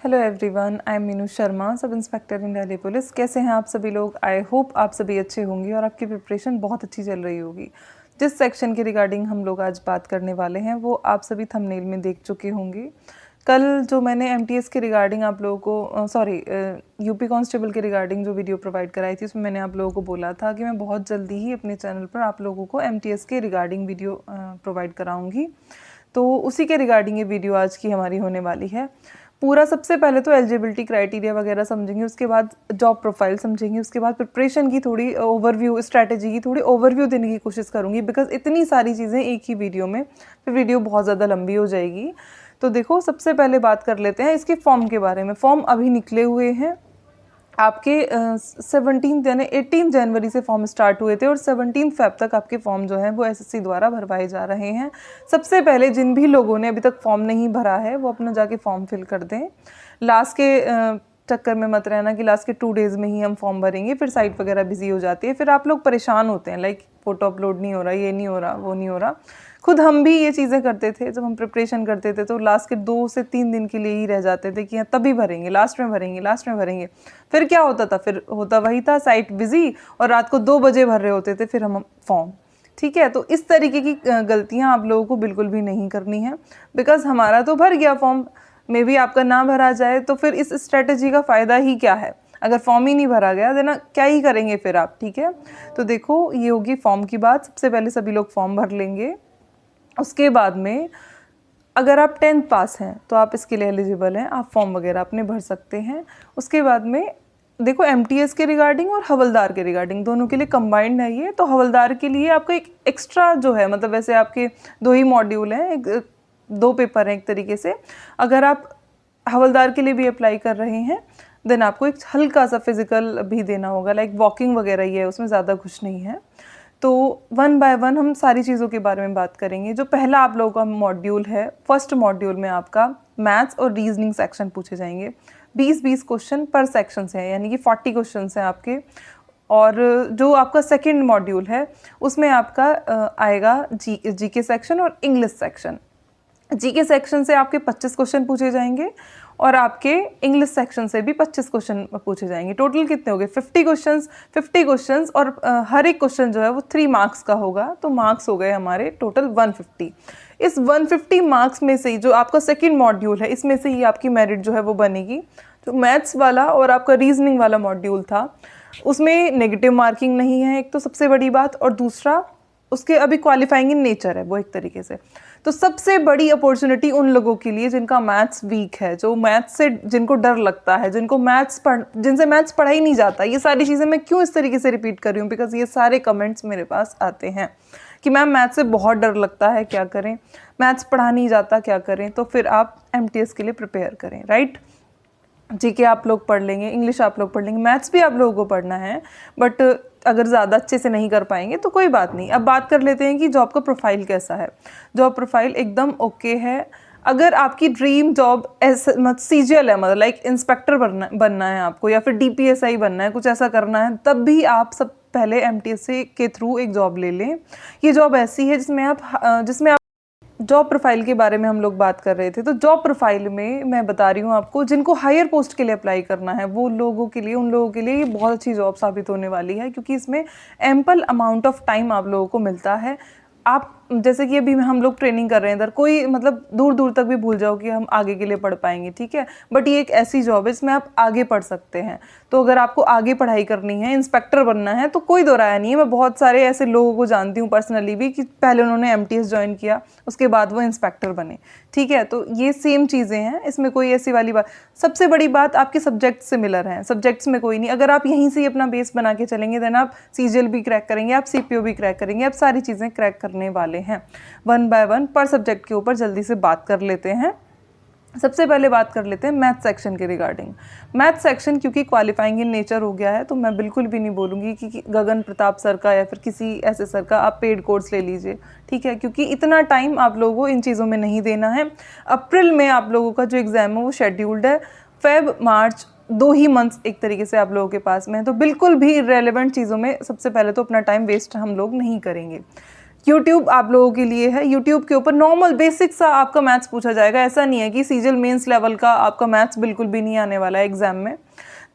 Hello everyone, I am Meenu Sharma, sub inspector in Delhi police. कैसे हैं आप सभी लोग? आई होप आप सभी अच्छे होंगे और आपकी प्रिपरेशन बहुत अच्छी चल रही होगी। जिस सेक्शन के रिगार्डिंग हम लोग आज बात करने वाले हैं वो आप सभी थंबनेल में देख चुके होंगे। कल जो मैंने एमटीएस के रिगार्डिंग आप लोगों को यूपी कांस्टेबल के रिगार्डिंग जो वीडियो प्रोवाइड कराई थी उसमें मैंने आप लोगों को बोला था कि मैं बहुत जल्दी ही अपने चैनल पर आप लोगों को एमटीएस के रिगार्डिंग वीडियो प्रोवाइड कराऊंगी। तो उसी के रिगार्डिंग ये वीडियो आज की हमारी होने वाली है। पूरा सबसे पहले तो एलिजिबिलिटी क्राइटेरिया वगैरह समझेंगे, उसके बाद जॉब प्रोफाइल समझेंगे, उसके बाद प्रिपरेशन की थोड़ी ओवरव्यू, स्ट्रैटेजी की थोड़ी ओवरव्यू देने की कोशिश करूँगी, बिकॉज इतनी सारी चीज़ें एक ही वीडियो में, फिर वीडियो बहुत ज़्यादा लंबी हो जाएगी। तो देखो, सबसे पहले बात कर लेते हैं इसके फॉर्म के बारे में। फॉर्म अभी निकले हुए हैं आपके 17 यानी 18 जनवरी से फॉर्म स्टार्ट हुए थे और 17 फेब तक आपके फॉर्म जो हैं वो एसएससी द्वारा भरवाए जा रहे हैं। सबसे पहले जिन भी लोगों ने अभी तक फॉर्म नहीं भरा है वो अपना जाके फॉर्म फिल कर दें। लास्ट के चक्कर में मत रहना कि लास्ट के 2 डेज़ में ही हम फॉर्म भरेंगे, फिर साइट वगैरह बिजी हो जाती है, फिर आप लोग परेशान होते हैं, लाइक फ़ोटो अपलोड नहीं हो रहा, ये नहीं हो रहा, वो नहीं हो रहा। खुद हम भी ये चीज़ें करते थे जब हम प्रिपरेशन करते थे, तो लास्ट के 2 से 3 दिन के लिए ही रह जाते थे कि हाँ तभी भरेंगे, लास्ट में भरेंगे, लास्ट में भरेंगे। फिर क्या होता था? फिर होता वही था, साइट बिजी और रात को 2 बजे भर रहे होते थे फिर हम फॉर्म। ठीक है, तो इस तरीके की गलतियाँ आप लोगों को बिल्कुल भी नहीं करनी है, बिकॉज हमारा तो भर गया फॉर्म, मे भी आपका ना भरा जाए, तो फिर इस स्ट्रेटजी का फ़ायदा ही क्या है? अगर फॉर्म ही नहीं भरा गया देना क्या ही करेंगे फिर आप? ठीक है, तो देखो ये होगी फॉर्म की बात। सबसे पहले सभी लोग फॉर्म भर लेंगे। उसके बाद में अगर आप 10th पास हैं तो आप इसके लिए एलिजिबल हैं, आप फॉर्म वगैरह अपने भर सकते हैं। उसके बाद में देखो, एमटीएस के रिगार्डिंग और हवलदार के रिगार्डिंग दोनों के लिए कंबाइंड है ये। तो हवलदार के लिए आपका एक एक्स्ट्रा जो है, मतलब वैसे आपके 2 ही मॉड्यूल हैं, 2 पेपर हैं एक तरीके से। अगर आप हवलदार के लिए भी अप्लाई कर रहे हैं देन आपको एक हल्का सा फिजिकल भी देना होगा, लाइक वॉकिंग वगैरह ही है, उसमें ज़्यादा कुछ नहीं है। तो 1 बाय 1 हम सारी चीज़ों के बारे में बात करेंगे। जो पहला आप लोगों का मॉड्यूल है, फर्स्ट मॉड्यूल में आपका मैथ्स और रीजनिंग सेक्शन पूछे जाएंगे। 20-20 क्वेश्चन पर सेक्शन से हैं, यानी कि 40 क्वेश्चन हैं आपके। और जो आपका सेकंड मॉड्यूल है उसमें आपका आएगा जीके सेक्शन और इंग्लिश सेक्शन। जीके सेक्शन से आपके 25 क्वेश्चन पूछे जाएंगे और आपके इंग्लिश सेक्शन से भी 25 क्वेश्चन पूछे जाएंगे। टोटल कितने हो गए? 50 क्वेश्चंस और हर एक क्वेश्चन जो है वो 3 मार्क्स का होगा, तो मार्क्स हो गए हमारे टोटल 150। इस 150 मार्क्स में से ही जो आपका सेकंड मॉड्यूल है इसमें से ही आपकी मेरिट जो है वो बनेगी। जो मैथ्स वाला और आपका रीजनिंग वाला मॉड्यूल था उसमें नेगेटिव मार्किंग नहीं है, एक तो सबसे बड़ी बात, और दूसरा उसके अभी क्वालिफाइंग इन नेचर है वो एक तरीके से। तो सबसे बड़ी अपॉर्चुनिटी उन लोगों के लिए जिनका मैथ्स वीक है, जो मैथ्स से जिनको डर लगता है, जिनको जिनसे मैथ्स पढ़ा ही नहीं जाता। ये सारी चीज़ें मैं क्यों इस तरीके से रिपीट कर रही हूँ? बिकॉज ये सारे कमेंट्स मेरे पास आते हैं कि मैम मैथ्स से बहुत डर लगता है, क्या करें? मैथ्स पढ़ा नहीं जाता, क्या करें? तो फिर आप एमटीएस के लिए प्रिपेयर करें, राइट? जीके आप लोग पढ़ लेंगे, इंग्लिश आप लोग पढ़ लेंगे, मैथ्स भी आप लोगों को पढ़ना है, बट अगर ज़्यादा अच्छे से नहीं कर पाएंगे तो कोई बात नहीं। अब बात कर लेते हैं कि जॉब का प्रोफाइल कैसा है। जॉब प्रोफाइल एकदम ओके है। अगर आपकी ड्रीम जॉब सीजीएल है, मतलब लाइक इंस्पेक्टर बनना है आपको, या फिर डीपीएसआई बनना है, कुछ ऐसा करना है, तब भी आप सब पहले एमटीएस के थ्रू एक जॉब ले लें। ये जॉब ऐसी है जिसमें आप जॉब प्रोफाइल के बारे में हम लोग बात कर रहे थे। तो जॉब प्रोफाइल में मैं बता रही हूँ आपको, जिनको हायर पोस्ट के लिए अप्लाई करना है वो लोगों के लिए, उन लोगों के लिए ये बहुत अच्छी जॉब साबित होने वाली है, क्योंकि इसमें एम्पल अमाउंट ऑफ टाइम आप लोगों को मिलता है। आप जैसे कि अभी हम लोग ट्रेनिंग कर रहे हैं इधर, कोई मतलब दूर दूर तक भी भूल जाओ कि हम आगे के लिए पढ़ पाएंगे, ठीक है, बट ये एक ऐसी जॉब है जिसमें आप आगे पढ़ सकते हैं। तो अगर आपको आगे पढ़ाई करनी है, इंस्पेक्टर बनना है, तो कोई दो राय नहीं है। मैं बहुत सारे ऐसे लोगों को जानती हूँ पर्सनली भी कि पहले उन्होंने एमटीएस ज्वाइन किया, उसके बाद वो इंस्पेक्टर बने, ठीक है। तो ये सेम चीज़ें हैं, इसमें कोई ऐसी वाली बात। सबसे बड़ी बात, आपके सब्जेक्ट सिमिलर हैं, सब्जेक्ट्स में कोई नहीं। अगर आप यहीं से अपना बेस बना के चलेंगे देन आप सीजीएल भी क्रैक करेंगे, आप सीपीओ भी क्रैक करेंगे, आप सारी चीज़ें क्रैक करने वाले हैं। 1 बाय 1 पर सब्जेक्ट के ऊपर जल्दी से बात कर लेते हैं। सबसे पहले बात कर लेते हैं मैथ सेक्शन के रिगार्डिंग। मैथ सेक्शन क्योंकि क्वालिफाइंग इन नेचर हो गया है, तो मैं बिल्कुल भी नहीं बोलूँगी कि गगन प्रताप सर का या फिर किसी ऐसे सर का आप पेड कोर्स ले लीजिए, ठीक है, क्योंकि इतना टाइम आप लोगों को इन चीज़ों में नहीं देना है। अप्रैल में आप लोगों का जो एग्ज़ाम है वो शेड्यूल्ड है, फेब मार्च 2 ही मंथ्स एक तरीके से आप लोगों के पास में है। तो बिल्कुल भी इरेलेवेंट चीज़ों में सबसे पहले तो अपना टाइम वेस्ट हम लोग नहीं करेंगे, यूट्यूब आप लोगों के लिए है, यूट्यूब के ऊपर नॉर्मल बेसिक सा आपका मैथ्स पूछा जाएगा। ऐसा नहीं है कि सीजीएल मेंस लेवल का आपका मैथ्स बिल्कुल भी नहीं आने वाला है एग्जाम में।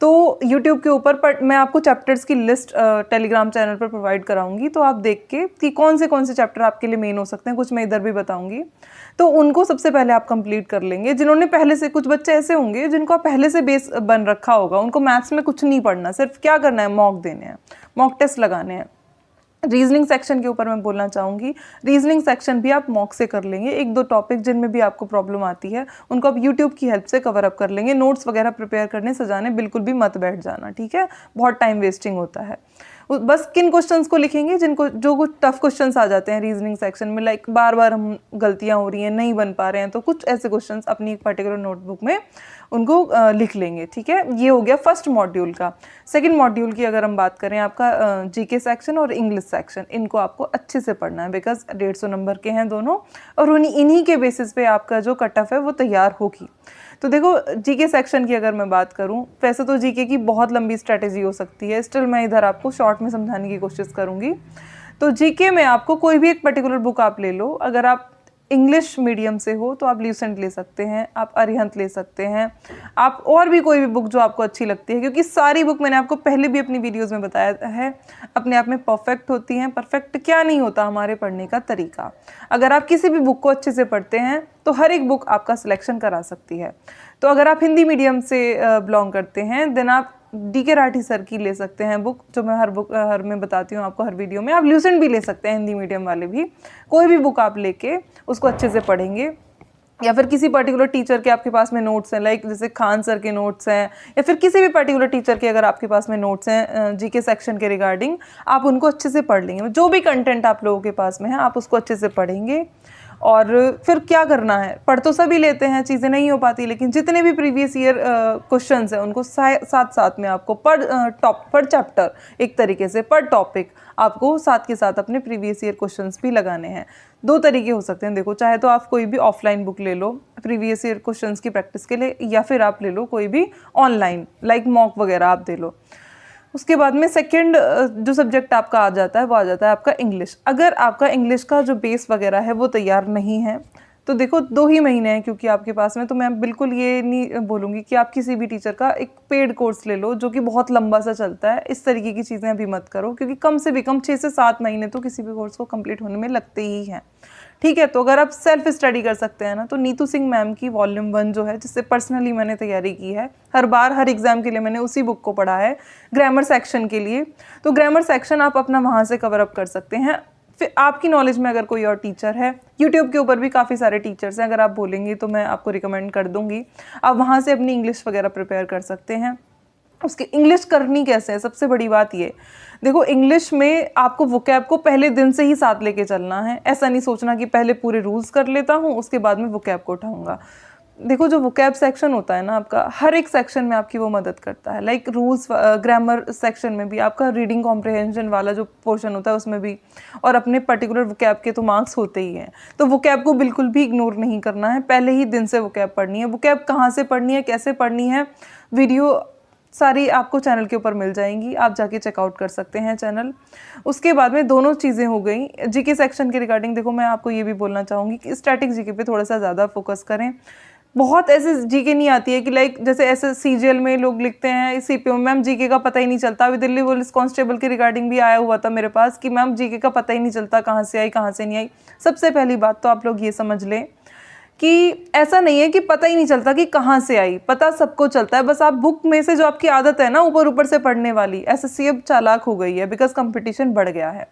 तो यूट्यूब के ऊपर पर मैं आपको चैप्टर्स की लिस्ट टेलीग्राम चैनल पर प्रोवाइड कराऊंगी, तो आप देख के कि कौन से चैप्टर आपके लिए मेन हो सकते हैं, कुछ मैं इधर भी बताऊंगी, तो उनको सबसे पहले आप कंप्लीट कर लेंगे। जिन्होंने पहले से, कुछ बच्चे ऐसे होंगे जिनको पहले से बेस बन रखा होगा, उनको मैथ्स में कुछ नहीं पढ़ना, सिर्फ क्या करना है, मॉक देने हैं, मॉक टेस्ट लगाने हैं। रीजनिंग सेक्शन के ऊपर मैं बोलना चाहूँगी, रीजनिंग सेक्शन भी आप मॉक से कर लेंगे। एक दो टॉपिक जिनमें भी आपको प्रॉब्लम आती है उनको आप यूट्यूब की हेल्प से कवर अप कर लेंगे। नोट्स वगैरह प्रिपेयर करने सजाने बिल्कुल भी मत बैठ जाना, ठीक है, बहुत टाइम वेस्टिंग होता है। बस किन क्वेश्चंस को लिखेंगे जिनको, जो कुछ टफ क्वेश्चंस आ जाते हैं रीजनिंग सेक्शन में, लाइक बार बार हम गलतियां हो रही हैं, नहीं बन पा रहे हैं, तो कुछ ऐसे क्वेश्चंस अपनी एक पर्टिकुलर नोटबुक में उनको लिख लेंगे, ठीक है। ये हो गया फर्स्ट मॉड्यूल का। सेकंड मॉड्यूल की अगर हम बात करें, आपका जीके सेक्शन और इंग्लिश सेक्शन, इनको आपको अच्छे से पढ़ना है, बिकॉज 150 नंबर के हैं दोनों, और इन्हीं के बेसिस पे आपका जो कट ऑफ है वो तैयार होगी। तो देखो, जीके सेक्शन की अगर मैं बात करूं, वैसे तो जीके की बहुत लंबी स्ट्रैटेजी हो सकती है, स्टिल मैं इधर आपको शॉर्ट में समझाने की कोशिश करूंगी। तो जीके में आपको कोई भी एक पर्टिकुलर बुक आप ले लो। अगर आप इंग्लिश मीडियम से हो तो आप ल्यूसेंट ले सकते हैं, आप अरिहंत ले सकते हैं, आप और भी कोई भी बुक जो आपको अच्छी लगती है, क्योंकि सारी बुक मैंने आपको पहले भी अपनी वीडियोस में बताया है अपने आप में परफेक्ट होती हैं। परफेक्ट क्या नहीं होता, हमारे पढ़ने का तरीका। अगर आप किसी भी बुक को अच्छे से पढ़ते हैं तो हर एक बुक आपका सिलेक्शन करा सकती है। तो अगर आप हिंदी मीडियम से बिलोंग करते हैं, देन आप डीके राठी सर की ले सकते हैं बुक, जो मैं हर में बताती हूँ आपको हर वीडियो में। आप ल्यूसेंट भी ले सकते हैं, हिंदी मीडियम वाले भी। कोई भी बुक आप लेके उसको अच्छे से पढ़ेंगे, या फिर किसी पर्टिकुलर टीचर के आपके पास में नोट्स हैं, लाइक जैसे खान सर के नोट्स हैं, या फिर किसी भी पर्टिकुलर टीचर के अगर आपके पास में नोट्स हैं जीके सेक्शन के रिगार्डिंग, आप उनको अच्छे से पढ़ लेंगे। जो भी कंटेंट आप लोगों के पास में है आप उसको अच्छे से पढ़ेंगे। और फिर क्या करना है, पढ़ तो सभी लेते हैं, चीज़ें नहीं हो पाती, लेकिन जितने भी प्रीवियस ईयर क्वेश्चंस हैं उनको साथ साथ में आपको पर चैप्टर, एक तरीके से पर टॉपिक आपको साथ के साथ अपने प्रीवियस ईयर क्वेश्चंस भी लगाने हैं। दो तरीके हो सकते हैं, देखो, चाहे तो आप कोई भी ऑफलाइन बुक ले लो प्रीवियस ईयर क्वेश्चंस की प्रैक्टिस के लिए, या फिर आप ले लो कोई भी ऑनलाइन, लाइक मॉक वगैरह आप दे लो। उसके बाद में सेकंड जो सब्जेक्ट आपका आ जाता है वो आ जाता है आपका इंग्लिश। अगर आपका इंग्लिश का जो बेस वगैरह है वो तैयार नहीं है, तो देखो 2 ही महीने हैं क्योंकि आपके पास में, तो मैं बिल्कुल ये नहीं बोलूँगी कि आप किसी भी टीचर का एक पेड कोर्स ले लो जो कि बहुत लंबा सा चलता है। इस तरीके की चीज़ें अभी मत करो, क्योंकि कम से भी कम 6 से 7 महीने तो किसी भी कोर्स को कंप्लीट होने में लगते ही हैं, ठीक है। तो अगर आप सेल्फ स्टडी कर सकते हैं ना, तो नीतू सिंह मैम की वॉल्यूम 1 जो है, जिससे पर्सनली मैंने तैयारी की है, हर बार हर एग्जाम के लिए मैंने उसी बुक को पढ़ा है ग्रामर सेक्शन के लिए, तो ग्रामर सेक्शन आप अपना वहाँ से कवर अप कर सकते हैं। फिर आपकी नॉलेज में अगर कोई और टीचर है, यूट्यूब के ऊपर भी काफ़ी सारे टीचर्स हैं, अगर आप बोलेंगे तो मैं आपको रिकमेंड कर दूंगी, आप वहाँ से अपनी इंग्लिश वगैरह प्रिपेयर कर सकते हैं। उसकी इंग्लिश करनी कैसे है, सबसे बड़ी बात ये, देखो, इंग्लिश में आपको वोकैब को पहले दिन से ही साथ लेके चलना है। ऐसा नहीं सोचना कि पहले पूरे रूल्स कर लेता हूँ उसके बाद में वोकैब को उठाऊंगा। देखो, जो वोकैब सेक्शन होता है ना आपका, हर एक सेक्शन में आपकी वो मदद करता है, लाइक रूल्स, ग्रामर सेक्शन में भी आपका रीडिंग कॉम्प्रिहेंशन वाला जो पोर्शन होता है उसमें भी, और अपने पर्टिकुलर वोकैब के तो मार्क्स होते ही हैं। तो वोकैब को बिल्कुल भी इग्नोर नहीं करना है, पहले ही दिन से वोकैब पढ़नी है। वोकैब कहाँ से पढ़नी है, कैसे पढ़नी है, वीडियो सारी आपको चैनल के ऊपर मिल जाएंगी, आप जाके चेकआउट कर सकते हैं चैनल। उसके बाद में दोनों चीज़ें हो गई जीके सेक्शन के रिगार्डिंग। देखो, मैं आपको ये भी बोलना चाहूँगी कि स्टैटिक जीके पे थोड़ा सा ज़्यादा फोकस करें। बहुत ऐसे जीके नहीं आती है कि लाइक जैसे ऐसे सीजीएल में लोग लिखते हैं, सीपीओ मैम जीके का पता ही नहीं चलता। अभी दिल्ली पुलिस कांस्टेबल के रिगार्डिंग भी आया हुआ था मेरे पास कि मैम जीके का पता ही नहीं चलता, कहाँ से आई कहाँ से नहीं आई। सबसे पहली बात तो आप लोग ये समझ लें कि ऐसा नहीं है कि पता ही नहीं चलता कि कहाँ से आई, पता सबको चलता है। बस आप बुक में से जो आपकी आदत है ना ऊपर ऊपर से पढ़ने वाली, एसएससी अब चालाक हो गई है बिकॉज कंपटीशन बढ़ गया है,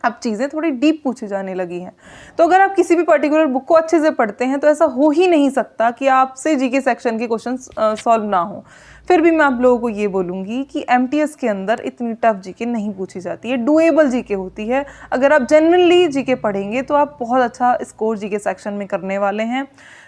अब चीज़ें थोड़ी डीप पूछी जाने लगी हैं। तो अगर आप किसी भी पर्टिकुलर बुक को अच्छे से पढ़ते हैं तो ऐसा हो ही नहीं सकता कि आपसे जीके सेक्शन के क्वेश्चन सॉल्व ना हो। फिर भी मैं आप लोगों को ये बोलूँगी कि एमटीएस के अंदर इतनी टफ जीके नहीं पूछी जाती है, डुएबल जीके होती है। अगर आप जेन्युइनली जीके पढ़ेंगे तो आप बहुत अच्छा स्कोर जीके सेक्शन में करने वाले हैं।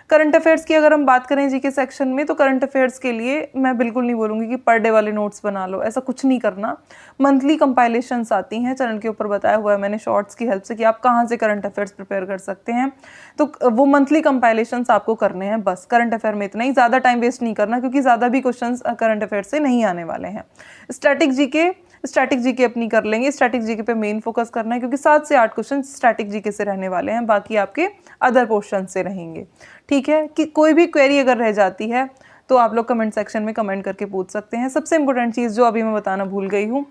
करंट अफेयर्स की अगर हम बात करें जीके सेक्शन में, तो करंट अफेयर्स के लिए मैं बिल्कुल नहीं बोलूँगी कि पर डे वाले नोट्स बना लो, ऐसा कुछ नहीं करना। मंथली कंपाइलेशंस आती हैं, चैनल के ऊपर बताया हुआ है मैंने शॉर्ट्स की हेल्प से कि आप कहाँ से करंट अफेयर्स प्रिपेयर कर सकते हैं। तो वो मंथली कंपाइलेशंस आपको करने हैं, बस करंट अफेयर में इतना ही, ज़्यादा टाइम वेस्ट नहीं करना क्योंकि ज़्यादा भी क्वेश्चंस करंट अफेयर्स से नहीं आने वाले हैं। स्टैटिक जीके स्टैटिक जीके अपनी कर लेंगे। स्टैटिक जीके पे मेन फोकस करना है क्योंकि 7 से 8 क्वेश्चन स्टैटिक जीके से रहने वाले हैं, बाकी आपके अदर पोर्शन से रहेंगे। ठीक है, कि कोई भी क्वेरी अगर रह जाती है तो आप लोग कमेंट सेक्शन में कमेंट करके पूछ सकते हैं। सबसे इंपॉर्टेंट चीज़ जो अभी मैं बताना भूल गई हूँ,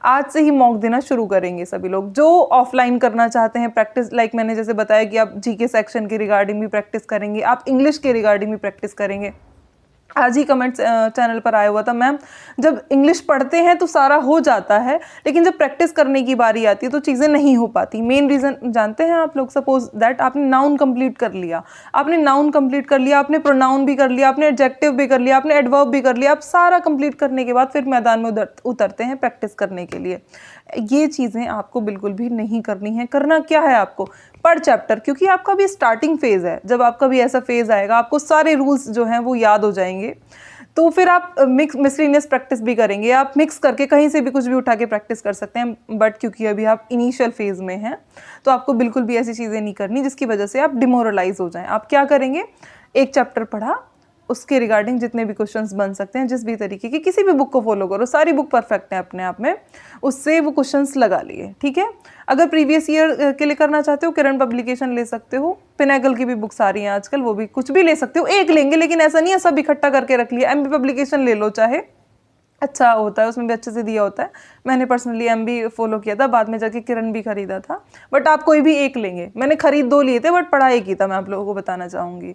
आज से ही मॉक देना शुरू करेंगे सभी लोग। जो ऑफलाइन करना चाहते हैं प्रैक्टिस, लाइक मैंने जैसे बताया कि आप जीके सेक्शन के रिगार्डिंग भी प्रैक्टिस करेंगे, आप इंग्लिश के रिगार्डिंग भी प्रैक्टिस करेंगे। आज ही कमेंट चैनल पर आया हुआ था, मैम जब इंग्लिश पढ़ते हैं तो सारा हो जाता है, लेकिन जब प्रैक्टिस करने की बारी आती है तो चीज़ें नहीं हो पाती। मेन रीज़न जानते हैं आप लोग? सपोज दैट आपने नाउन कंप्लीट कर लिया, आपने प्रोनाउन भी कर लिया, आपने एडजेक्टिव भी कर लिया, आपने एडवर्ब भी कर लिया, आप सारा कंप्लीट करने के बाद फिर मैदान में उतरते हैं प्रैक्टिस करने के लिए। ये चीज़ें आपको बिल्कुल भी नहीं करनी है। करना क्या है आपको? पर चैप्टर, क्योंकि आपका भी स्टार्टिंग फेज़ है। जब आपका भी ऐसा फेज़ आएगा आपको सारे रूल्स जो हैं वो याद हो जाएंगे, तो फिर आप मिसलिनियस प्रैक्टिस भी करेंगे। आप मिक्स करके कहीं से भी कुछ भी उठा के प्रैक्टिस कर सकते हैं, बट क्योंकि अभी आप इनिशियल फेज़ में हैं तो आपको बिल्कुल भी ऐसी चीज़ें नहीं करनी जिसकी वजह से आप डिमोरलाइज हो जाएं। आप क्या करेंगे? एक चैप्टर पढ़ा, उसके रिगार्डिंग जितने भी क्वेश्चंस बन सकते हैं, जिस भी तरीके की, किसी भी बुक को फॉलो करो, सारी बुक परफेक्ट है अपने आप में, उससे वो क्वेश्चंस लगा लिए। ठीक है, अगर प्रीवियस ईयर के लिए करना चाहते हो किरण पब्लिकेशन ले सकते हो, पिनाकल की भी बुक्स आ रही हैं आजकल, वो भी कुछ भी ले सकते हो, एक लेंगे, लेकिन ऐसा नहीं है सब इकट्ठा करके रख लिया। एमबी पब्लिकेशन ले लो, चाहे अच्छा होता है, उसमें भी अच्छे से दिया होता है। मैंने पर्सनली एमबी फॉलो किया था, बाद में जाके किरण भी खरीदा था, बट आप कोई भी एक लेंगे। मैंने खरीद 2 लिए थे बट पढ़ाई की था, मैं आप लोगों को बताना चाहूँगी।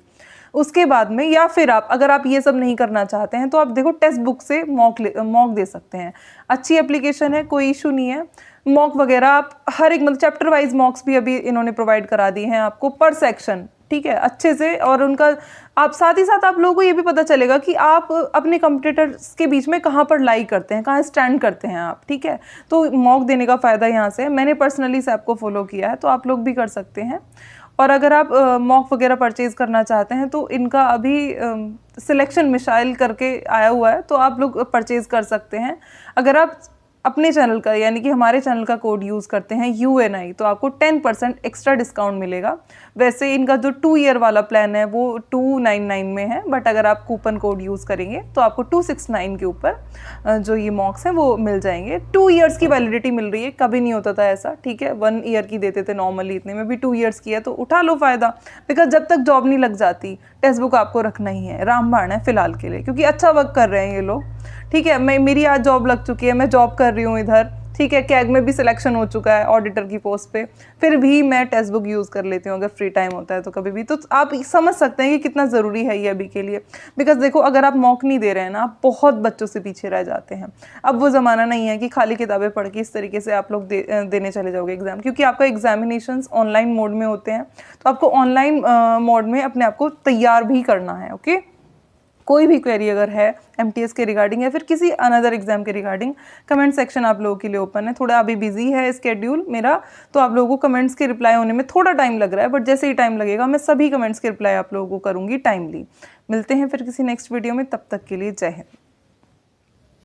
उसके बाद में, या फिर आप अगर आप ये सब नहीं करना चाहते हैं तो आप देखो टेक्स्ट बुक से मॉक दे सकते हैं। अच्छी एप्लीकेशन है, कोई इशू नहीं है। मॉक वगैरह आप हर एक, मतलब चैप्टर वाइज मॉक्स भी अभी इन्होंने प्रोवाइड करा दिए हैं आपको पर सेक्शन। ठीक है, अच्छे से, और उनका आप साथ ही साथ आप लोगों को ये भी पता चलेगा कि आप अपने कंपटीटर्स के बीच में कहाँ पर लाई करते हैं, कहाँ स्टैंड करते हैं आप। ठीक है, तो मॉक देने का फ़ायदा यहाँ से है। मैंने पर्सनली इस ऐप को फॉलो किया है, तो आप लोग भी कर सकते हैं। और अगर आप मॉक वगैरह परचेज़ करना चाहते हैं तो इनका अभी सिलेक्शन मिसाइल करके आया हुआ है, तो आप लोग परचेज़ कर सकते हैं। अगर आप अपने चैनल का, यानी कि हमारे चैनल का कोड यूज़ करते हैं UNI, तो आपको 10% एक्स्ट्रा डिस्काउंट मिलेगा। वैसे इनका जो 2 ईयर वाला प्लान है वो 299 में है, बट अगर आप कूपन कोड यूज़ करेंगे तो आपको 269 के ऊपर जो ये मॉक्स हैं वो मिल जाएंगे। 2 ईयर्स की वैलिडिटी मिल रही है, कभी नहीं होता था ऐसा। ठीक है, 1 ईयर की देते थे नॉर्मली, इतने में भी 2 ईयर्स की है, तो उठा लो फ़ायदा। बिकॉज जब तक जॉब नहीं लग जाती टेक्स्ट बुक आपको रखना ही है, रामबाण है फिलहाल के लिए, क्योंकि अच्छा वर्क कर रहे हैं ये लोग। ठीक है, मेरी आज जॉब लग चुकी है, मैं जॉब कर रही हूँ इधर। ठीक है, कैग में भी सिलेक्शन हो चुका है ऑडिटर की पोस्ट पे, फिर भी मैं टेक्स्ट बुक यूज़ कर लेती हूँ अगर फ्री टाइम होता है तो कभी भी। तो आप समझ सकते हैं कि कितना ज़रूरी है ये अभी के लिए। बिकॉज देखो, अगर आप मॉक नहीं दे रहे हैं ना, आप बहुत बच्चों से पीछे रह जाते हैं। अब वो ज़माना नहीं है कि खाली किताबें पढ़ के इस तरीके से आप लोग देने चले जाओगे एग्ज़ाम, क्योंकि आपका एग्जामिनेशंस ऑनलाइन मोड में होते हैं, तो आपको ऑनलाइन मोड में अपने आप को तैयार भी करना है। ओके, कोई भी क्वेरी अगर है MTS के रिगार्डिंग या फिर किसी अनदर एग्जाम के रिगार्डिंग, कमेंट सेक्शन आप लोगों के लिए ओपन है। थोड़ा अभी बिजी है स्केड्यूल मेरा, तो आप लोगों को कमेंट्स के रिप्लाई होने में थोड़ा टाइम लग रहा है, बट जैसे ही टाइम लगेगा मैं सभी कमेंट्स के रिप्लाई आप लोगों को करूँगी टाइमली। मिलते हैं फिर किसी नेक्स्ट वीडियो में, तब तक के लिए जय हिंद।